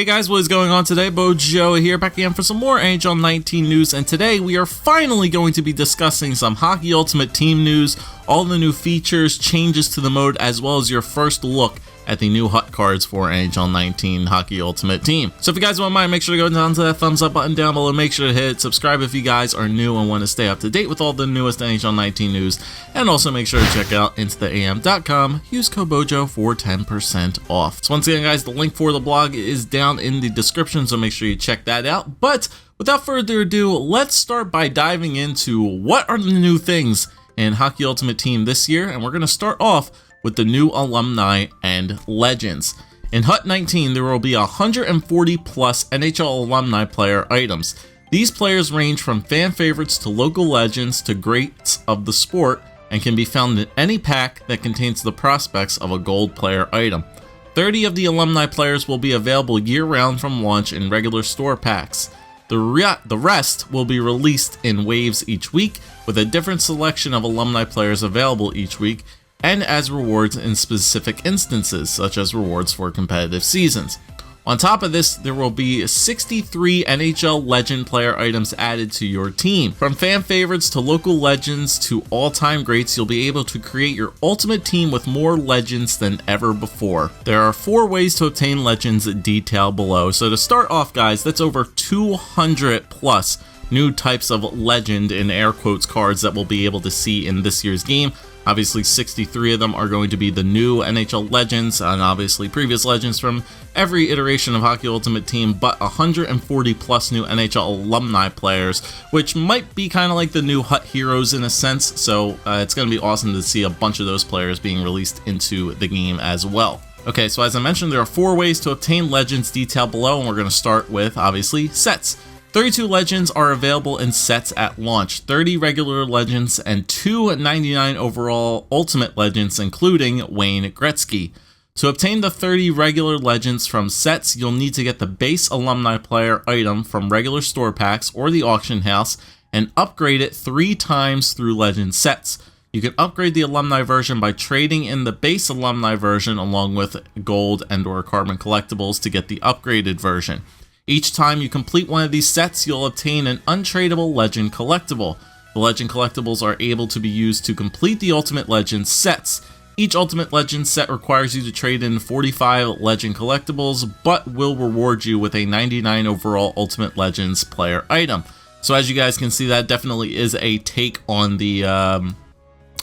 Hey guys, what is going on today? Bojo here, back again for some more NHL 19 news, and today we are finally going to be discussing some Hockey Ultimate Team news, all the new features, changes to the mode, as well as your first look at the new HUT cards for NHL 19 Hockey Ultimate Team. So if you guys don't mind, make sure to go down to that thumbs up button down below, make sure to hit subscribe if you guys are new and want to stay up to date with all the newest NHL 19 news, and also make sure to check out intotheam.com, use code BOJO for 10% off. So once again guys, the link for the blog is down in the description, so make sure you check that out. But without further ado, let's start by diving into what are the new things in Hockey Ultimate Team this year, and we're going to start off with the new Alumni and Legends. In HUT 19, there will be 140 plus NHL alumni player items. These players range from fan favorites to local legends to greats of the sport and can be found in any pack that contains the prospects of a gold player item. 30 of the alumni players will be available year-round from launch in regular store packs. The rest will be released in waves each week, with a different selection of alumni players available each week, and as rewards in specific instances, such as rewards for competitive seasons. On top of this, there will be 63 NHL legend player items added to your team. From fan favorites to local legends to all-time greats, you'll be able to create your ultimate team with more legends than ever before. There are 4 ways to obtain legends detailed below. So to start off guys, that's over 200 plus new types of legend in air quotes cards that we'll be able to see in this year's game. Obviously 63 of them are going to be the new NHL Legends, and obviously previous Legends from every iteration of Hockey Ultimate Team, but 140 plus new NHL alumni players, which might be kind of like the new HUT heroes in a sense, so it's going to be awesome to see a bunch of those players being released into the game as well. Okay, so as I mentioned, there are 4 ways to obtain Legends detailed below, and we're going to start with, obviously, sets. 32 Legends are available in sets at launch, 30 regular Legends and 2 99 overall Ultimate Legends, including Wayne Gretzky. To obtain the 30 regular Legends from sets, you'll need to get the base alumni player item from regular store packs or the auction house and upgrade it 3 times through Legend sets. You can upgrade the alumni version by trading in the base alumni version along with gold and or carbon collectibles to get the upgraded version. Each time you complete one of these sets, you'll obtain an untradeable Legend collectible. The Legend collectibles are able to be used to complete the Ultimate Legends sets. Each Ultimate Legends set requires you to trade in 45 Legend collectibles, but will reward you with a 99 overall Ultimate Legends player item. So as you guys can see, that definitely is a take on the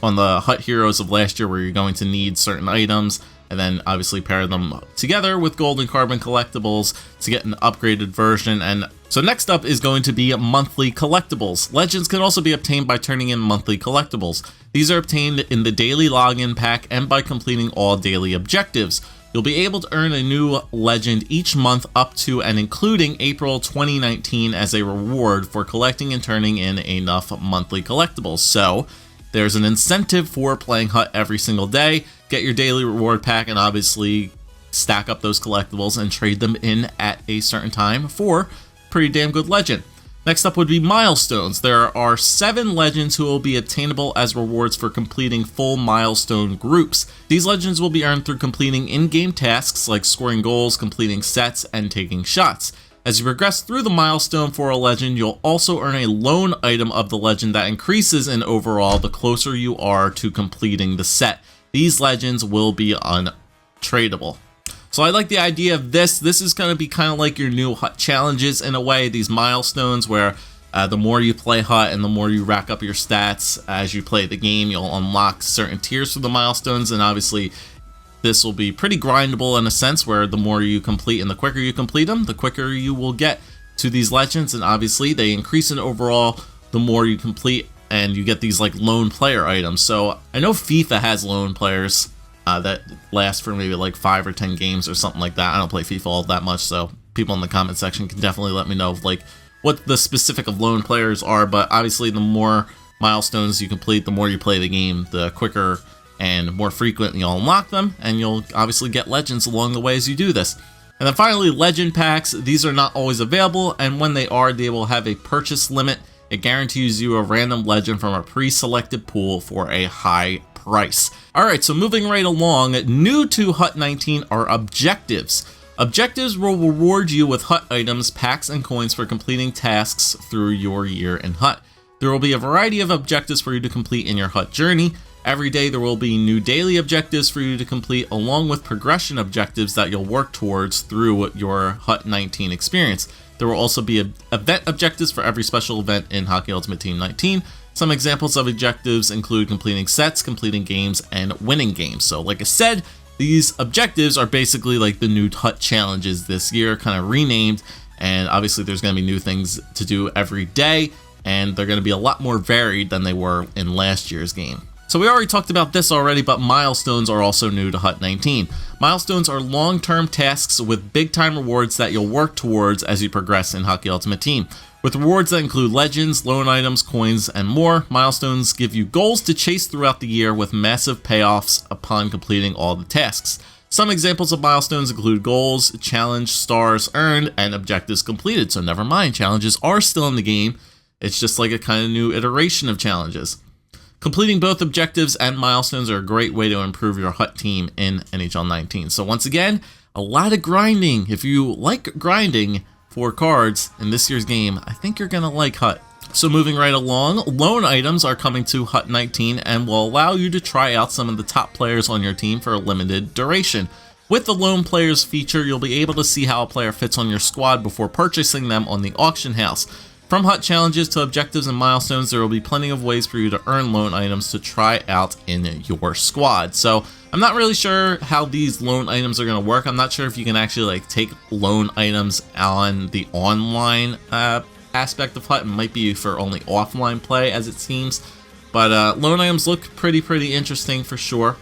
HUT heroes of last year, where you're going to need certain items and then obviously pair them together with gold and carbon collectibles to get an upgraded version. And so next up is going to be monthly collectibles. Legends can also be obtained by turning in monthly collectibles. These are obtained in the daily login pack and by completing all daily objectives. You'll be able to earn a new legend each month up to and including April 2019 as a reward for collecting and turning in enough monthly collectibles. So there's an incentive for playing HUT every single day. Get your daily reward pack and obviously stack up those collectibles and trade them in at a certain time for pretty damn good legend. Next up would be milestones. There are 7 legends who will be obtainable as rewards for completing full milestone groups. These legends will be earned through completing in-game tasks like scoring goals, completing sets, and taking shots. As you progress through the milestone for a legend, you'll also earn a loan item of the legend that increases in overall the closer you are to completing the set. These legends will be untradeable. So I like the idea of this. This is going to be kind of like your new HUT challenges in a way, these milestones where the more you play HUT and the more you rack up your stats as you play the game, you'll unlock certain tiers for the milestones, and obviously this will be pretty grindable in a sense where the more you complete and the quicker you complete them, the quicker you will get to these legends, and obviously they increase in overall the more you complete, and you get these like lone player items. So I know FIFA has lone players that last for maybe like 5 or 10 games or something like that. I don't play FIFA all that much, so people in the comment section can definitely let me know like what the specific of lone players are, but obviously the more milestones you complete, the more you play the game, the quicker and more frequent you'll unlock them, and you'll obviously get legends along the way as you do this. And then finally, legend packs. These are not always available, and when they are, they will have a purchase limit. It guarantees you a random legend from a pre-selected pool for a high price. Alright, so moving right along, new to HUT 19 are objectives. Objectives will reward you with hut items, packs, and coins for completing tasks through your year in hut. There will be a variety of objectives for you to complete in your hut journey. Every day there will be new daily objectives for you to complete, along with progression objectives that you'll work towards through your Hut 19 experience. There will also be event objectives for every special event in Hockey Ultimate Team 19. Some examples of objectives include completing sets, completing games, and winning games. So like I said, these objectives are basically like the new Hut challenges this year, kind of renamed, and obviously there's going to be new things to do every day, and they're going to be a lot more varied than they were in last year's game. So we already talked about this already, but milestones are also new to Hut 19. Milestones are long-term tasks with big-time rewards that you'll work towards as you progress in Hockey Ultimate Team. With rewards that include legends, loan items, coins, and more, milestones give you goals to chase throughout the year with massive payoffs upon completing all the tasks. Some examples of milestones include goals, challenge, stars earned, and objectives completed. So never mind, challenges are still in the game. It's just like a kind of new iteration of challenges. Completing both objectives and milestones are a great way to improve your Hut team in NHL 19. So once again, a lot of grinding. If you like grinding for cards in this year's game, I think you're going to like Hut. So moving right along, loan items are coming to Hut 19 and will allow you to try out some of the top players on your team for a limited duration. With the loan players feature, you'll be able to see how a player fits on your squad before purchasing them on the auction house. From Hut challenges to objectives and milestones, there will be plenty of ways for you to earn loan items to try out in your squad. So I'm not really sure how these loan items are going to work. I'm not sure if you can actually like take loan items on the online aspect of Hut. It might be for only offline play, as it seems. But loan items look pretty interesting for sure.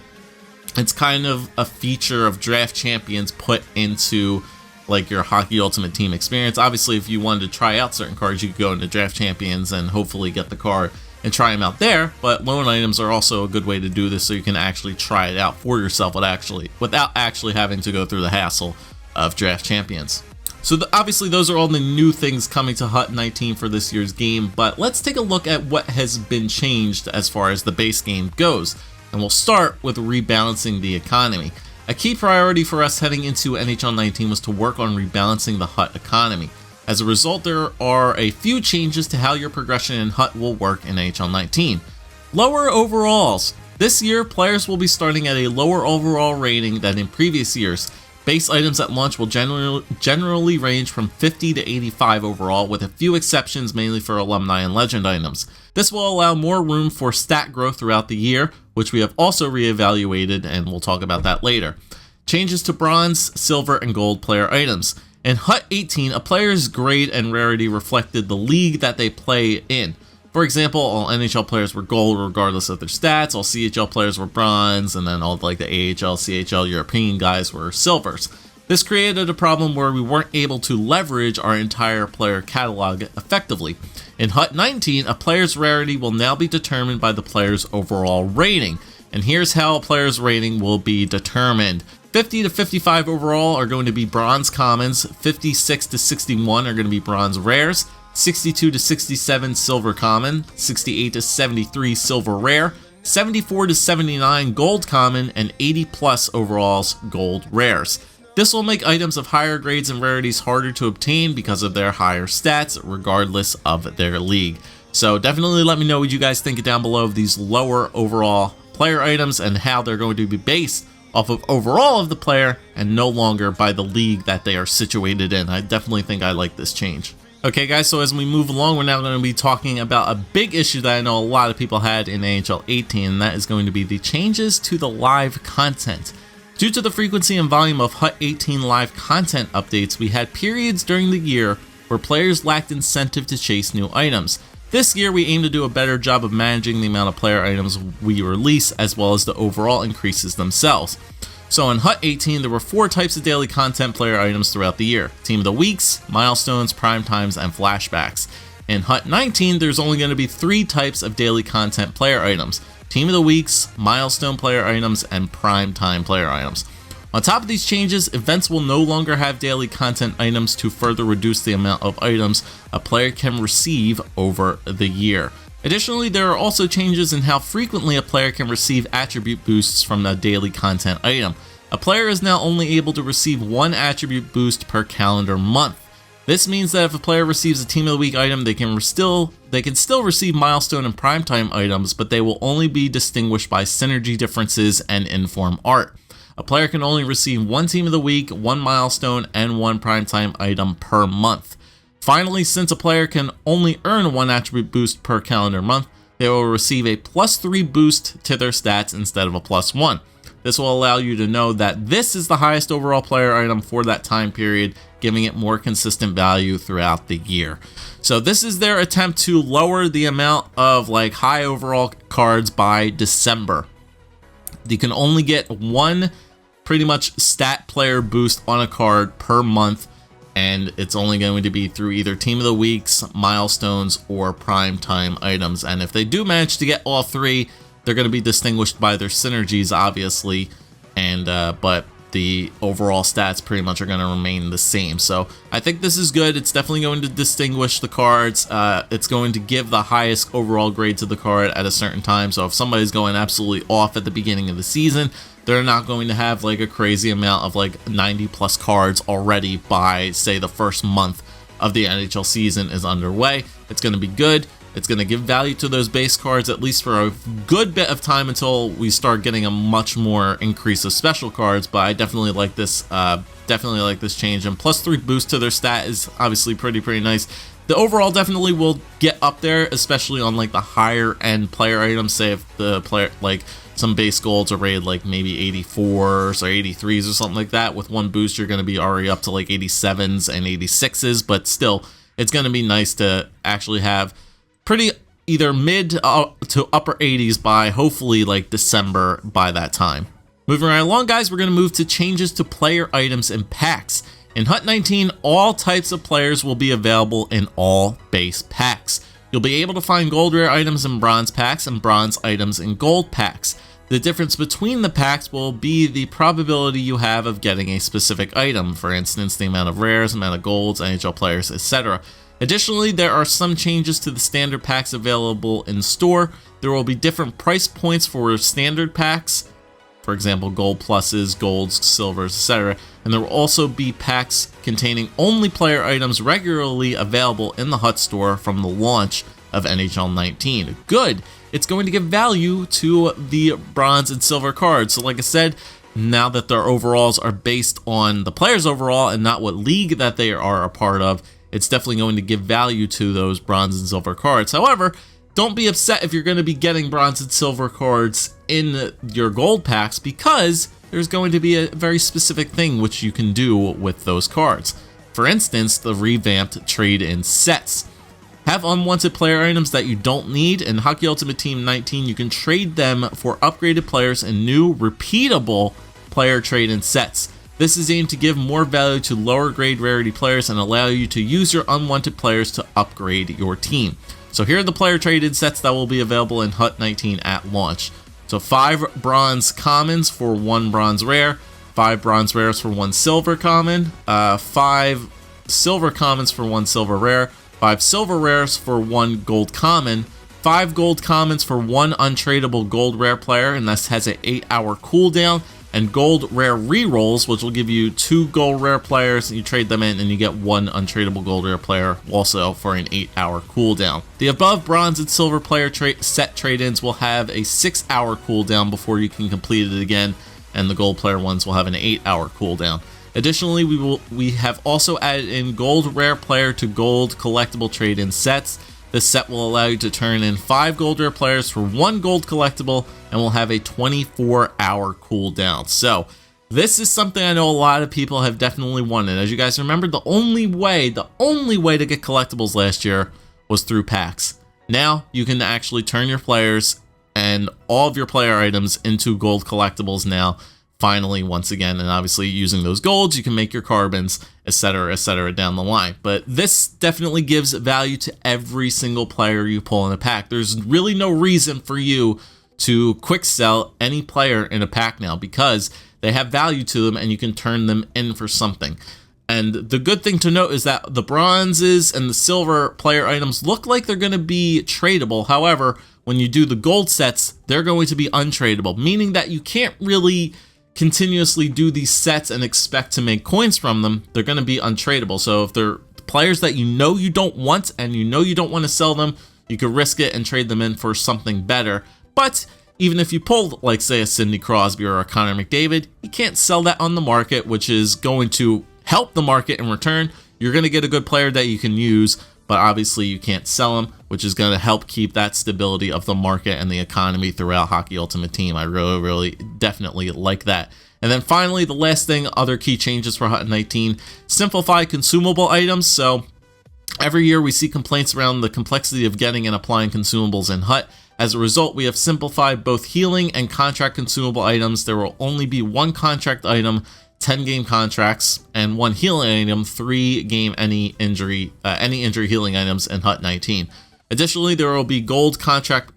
It's kind of a feature of draft champions put into like your Hockey Ultimate Team experience. Obviously, if you wanted to try out certain cards, you could go into Draft Champions and hopefully get the card and try them out there, but loan items are also a good way to do this so you can actually try it out for yourself without actually having to go through the hassle of Draft Champions. So obviously those are all the new things coming to Hut 19 for this year's game, but let's take a look at what has been changed as far as the base game goes, and we'll start with rebalancing the economy. A key priority for us heading into NHL 19 was to work on rebalancing the Hut economy. As a result, there are a few changes to how your progression in Hut will work in NHL 19. Lower overalls. This year, players will be starting at a lower overall rating than in previous years. Base items at launch will generally range from 50 to 85 overall, with a few exceptions mainly for Alumni and Legend items. This will allow more room for stat growth throughout the year, which we have also reevaluated, and we'll talk about that later. Changes to bronze, silver, and gold player items. In Hut 18, a player's grade and rarity reflected the league that they play in. For example, all NHL players were gold regardless of their stats, all CHL players were bronze, and then all like the AHL, CHL, European guys were silvers. This created a problem where we weren't able to leverage our entire player catalog effectively. In Hut 19, a player's rarity will now be determined by the player's overall rating. And here's how a player's rating will be determined. 50 to 55 overall are going to be bronze commons, 56 to 61 are going to be bronze rares, 62 to 67 silver common, 68 to 73 silver rare, 74 to 79 gold common, and 80 plus overalls gold rares. This will make items of higher grades and rarities harder to obtain because of their higher stats, regardless of their league. So definitely let me know what you guys think down below of these lower overall player items and how they're going to be based off of overall of the player and no longer by the league that they are situated in. I definitely think I like this change. Okay guys, so as we move along, we're now going to be talking about a big issue that I know a lot of people had in NHL 18, and that is going to be the changes to the live content. Due to the frequency and volume of Hut 18 live content updates, we had periods during the year where players lacked incentive to chase new items. This year, we aim to do a better job of managing the amount of player items we release, as well as the overall increases themselves. So in Hut 18, there were 4 types of daily content player items throughout the year: Team of the Weeks, Milestones, Prime Times, and Flashbacks. In Hut 19, there's only going to be 3 types of daily content player items: Team of the Weeks, Milestone player items, and Prime Time player items. On top of these changes, events will no longer have daily content items to further reduce the amount of items a player can receive over the year. Additionally, there are also changes in how frequently a player can receive attribute boosts from the daily content item. A A player is now only able to receive one attribute boost per calendar month. This means that if a player receives a Team of the Week item, they can still receive milestone and primetime items, but they will only be distinguished by synergy differences and in-form art. A player can only receive one Team of the Week, one milestone, and one primetime item per month. Finally, since a player can only earn one attribute boost per calendar month, they will receive a +3 boost to their stats instead of a +1. This will allow you to know that this is the highest overall player item for that time period, giving it more consistent value throughout the year. So this is their attempt to lower the amount of high overall cards by December. You can only get one pretty much stat player boost on a card per month, and it's only going to be through either Team of the Weeks, milestones, or primetime items. And if they do manage to get all three, they're going to be distinguished by their synergies, obviously, and but the overall stats pretty much are going to remain the same. So I think this is good. It's definitely going to distinguish the cards. It's going to give the highest overall grade to the card at a certain time. So if somebody's going absolutely off at the beginning of the season, they're not going to have a crazy amount of 90 plus cards already by, say, the first month of the NHL season is underway. It's going to be good. It's going to give value to those base cards at least for a good bit of time until we start getting a much more increase of special cards. But I definitely like this. Change, and +3 boost to their stat is obviously pretty nice. The overall definitely will get up there, especially on the higher end player items. Say if the player some base golds are rated maybe 84s or 83s or something like that. With one boost, you're going to be already up to 87s and 86s. But still, it's going to be nice to actually have pretty either mid to upper 80s by hopefully December by that time. Moving right along, guys, we're going to move to changes to player items and packs. In HUT 19, all types of players will be available in all base packs. You'll be able to find gold rare items in bronze packs and bronze items in gold packs. The difference between the packs will be the probability you have of getting a specific item, for instance, the amount of rares, amount of golds, NHL players, etc. Additionally, there are some changes to the standard packs available in store. There will be different price points for standard packs, for example, gold pluses, golds, silvers, etc. And there will also be packs containing only player items regularly available in the HUT store from the launch of NHL 19. Good! It's going to give value to the bronze and silver cards. So like I said, now that their overalls are based on the player's overall and not what league that they are a part of, it's definitely going to give value to those bronze and silver cards. However, don't be upset if you're going to be getting bronze and silver cards in your gold packs, because there's going to be a very specific thing which you can do with those cards. For instance, the revamped trade-in sets. Have unwanted player items that you don't need. In Hockey Ultimate Team 19, you can trade them for upgraded players and new repeatable player trade-in sets. This is aimed to give more value to lower grade rarity players and allow you to use your unwanted players to upgrade your team. So here are the player trade-in sets that will be available in HUT 19 at launch. So 5 bronze commons for 1 bronze rare, 5 bronze rares for 1 silver common, 5 silver commons for 1 silver rare, 5 silver rares for 1 gold common, 5 gold commons for 1 untradeable gold rare player, and this has an 8-hour cooldown, and gold rare rerolls, which will give you 2 gold rare players, and you trade them in and you get 1 untradeable gold rare player, also for an 8-hour cooldown. The above bronze and silver player set trade-ins will have a 6-hour cooldown before you can complete it again, and the gold player ones will have an 8-hour cooldown. Additionally, we have also added in gold rare player to gold collectible trade-in sets. This set will allow you to turn in 5 gold rare players for 1 gold collectible and will have a 24-hour cooldown. So this is something I know a lot of people have definitely wanted. As you guys remember, the only way to get collectibles last year was through packs. Now you can actually turn your players and all of your player items into gold collectibles now, finally, once again, and obviously using those golds, you can make your carbons, etc., down the line. But this definitely gives value to every single player you pull in a pack. There's really no reason for you to quick sell any player in a pack now, because they have value to them and you can turn them in for something. And the good thing to note is that the bronzes and the silver player items look like they're going to be tradable. However, when you do the gold sets, they're going to be untradeable, meaning that you can't really continuously do these sets and expect to make coins from them, they're going to be untradeable. So if they're players that you don't want and you don't want to sell them, you could risk it and trade them in for something better. But even if you pulled, like, say, a Sidney Crosby or a Connor McDavid, you can't sell that on the market, which is going to help the market in return. You're going to get a good player that you can use, but obviously you can't sell them, which is going to help keep that stability of the market and the economy throughout Hockey Ultimate Team. I really definitely like that. And then finally, the last thing, other key changes for Hut 19, simplify consumable items. So every year we see complaints around the complexity of getting and applying consumables in Hut. As a result, we have simplified both healing and contract consumable items. There will only be one contract item, 10-game contracts, and one healing item, 3-game any injury healing items in Hut 19. Additionally, there will be a gold contract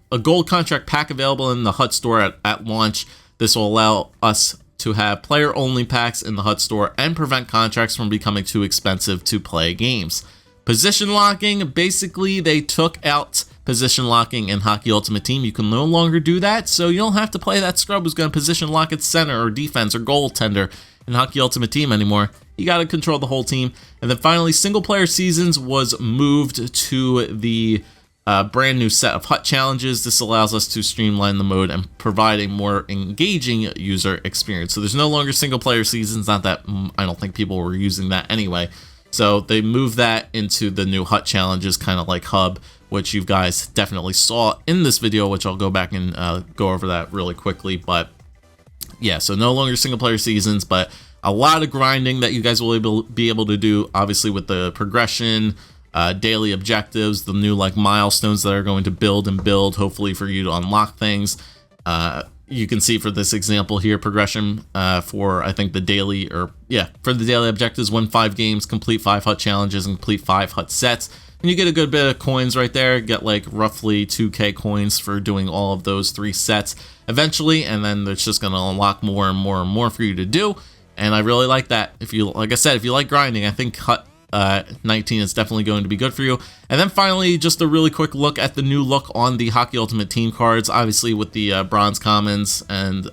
pack available in the Hut store at launch. This will allow us to have player-only packs in the Hut store and prevent contracts from becoming too expensive to play games. Position locking, basically they took out position locking in Hockey Ultimate Team. You can no longer do that, so you don't have to play that scrub who's going to position lock at center or defense or goaltender in Hockey Ultimate Team anymore. You got to control the whole team. And then finally, single player seasons was moved to the brand new set of Hut challenges. This allows us to streamline the mode and provide a more engaging user experience. So there's no longer single player seasons, not that I don't think people were using that anyway. So they moved that into the new Hut challenges, kind of like Hub, which you guys definitely saw in this video, which I'll go back and go over that really quickly. But yeah, so no longer single player seasons, but a lot of grinding that you guys will be able to do, obviously with the progression, daily objectives, the new like milestones that are going to build, hopefully for you to unlock things. You can see for this example here, progression for I think the daily objectives, win 5 games, complete 5 Hut challenges, and complete 5 Hut sets. And you get a good bit of coins right there, get like roughly 2k coins for doing all of those 3 sets eventually, and then it's just going to unlock more and more and more for you to do. And I really like that. Like I said, if you like grinding, I think Hut 19 is definitely going to be good for you. And then finally, just a really quick look at the new look on the Hockey Ultimate Team cards, obviously with the bronze commons and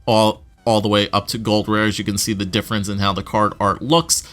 all the way up to gold rares. You can see the difference in how the card art looks.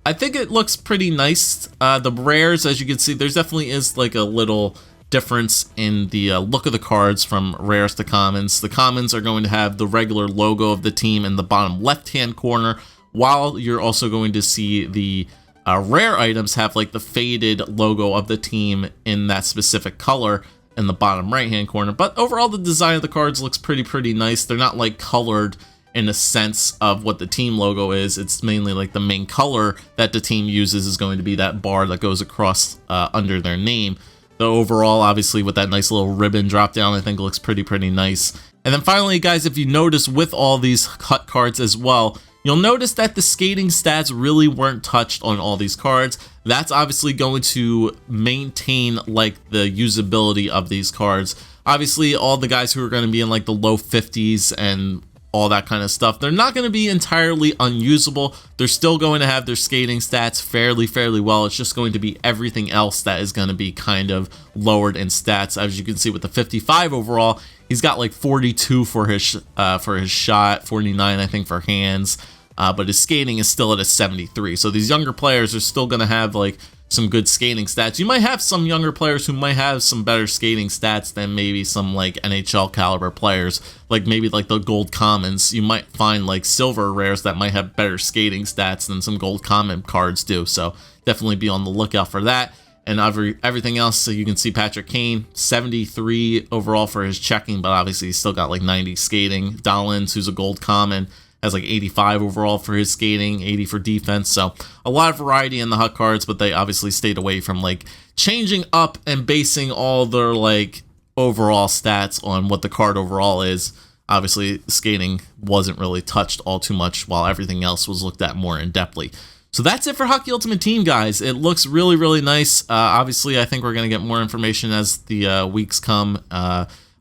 I think it looks pretty nice. The rares, as you can see, there's definitely is like a little difference in the look of the cards from rares to commons. The commons are going to have the regular logo of the team in the bottom left-hand corner, while you're also going to see the rare items have like the faded logo of the team in that specific color in the bottom right-hand corner. But overall, the design of the cards looks pretty nice. They're not like colored in a sense of what the team logo is. It's mainly like the main color that the team uses is going to be that bar that goes across under their name. The overall, obviously, with that nice little ribbon drop down, I think looks pretty nice. And then finally, guys, if you notice with all these Hut cards as well, you'll notice that the skating stats really weren't touched on all these cards. That's obviously going to maintain like the usability of these cards. Obviously, all the guys who are going to be in like the low 50s and all that kind of stuff, they're not going to be entirely unusable. They're still going to have their skating stats fairly well. It's just going to be everything else that is going to be kind of lowered in stats. As you can see with the 55 overall, he's got like 42 for his shot, 49 I think for hands, but his skating is still at a 73. So these younger players are still going to have like some good skating stats. You might have some younger players who might have some better skating stats than maybe some like NHL caliber players, like maybe like the gold commons. You might find like silver rares that might have better skating stats than some gold common cards do. So definitely be on the lookout for that. And everything else, so you can see Patrick Kane, 73 overall for his checking, but obviously he's still got like 90 skating. Dollins, who's a gold common, has like 85 overall for his skating, 80 for defense. So a lot of variety in the Hut cards, but they obviously stayed away from like changing up and basing all their like overall stats on what the card overall is. Obviously, skating wasn't really touched all too much, while everything else was looked at more in-depthly. So that's it for Hockey Ultimate Team, guys. It looks really nice. Obviously, I think we're going to get more information as the weeks come.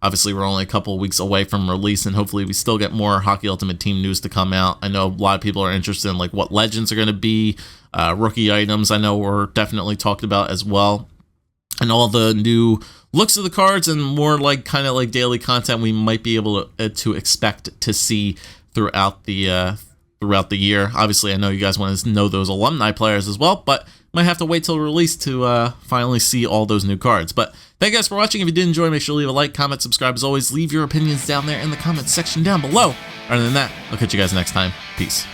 Obviously, we're only a couple of weeks away from release, and hopefully we still get more Hockey Ultimate Team news to come out. I know a lot of people are interested in like what legends are going to be, rookie items I know were definitely talked about as well, and all the new looks of the cards and more like kind of like daily content we might be able to expect to see throughout the year. Obviously, I know you guys want to know those alumni players as well, but might have to wait till release to finally see all those new cards. But thank you guys for watching. If you did enjoy, make sure to leave a like, comment, subscribe. As always, leave your opinions down there in the comments section down below. Other than that, I'll catch you guys next time. Peace.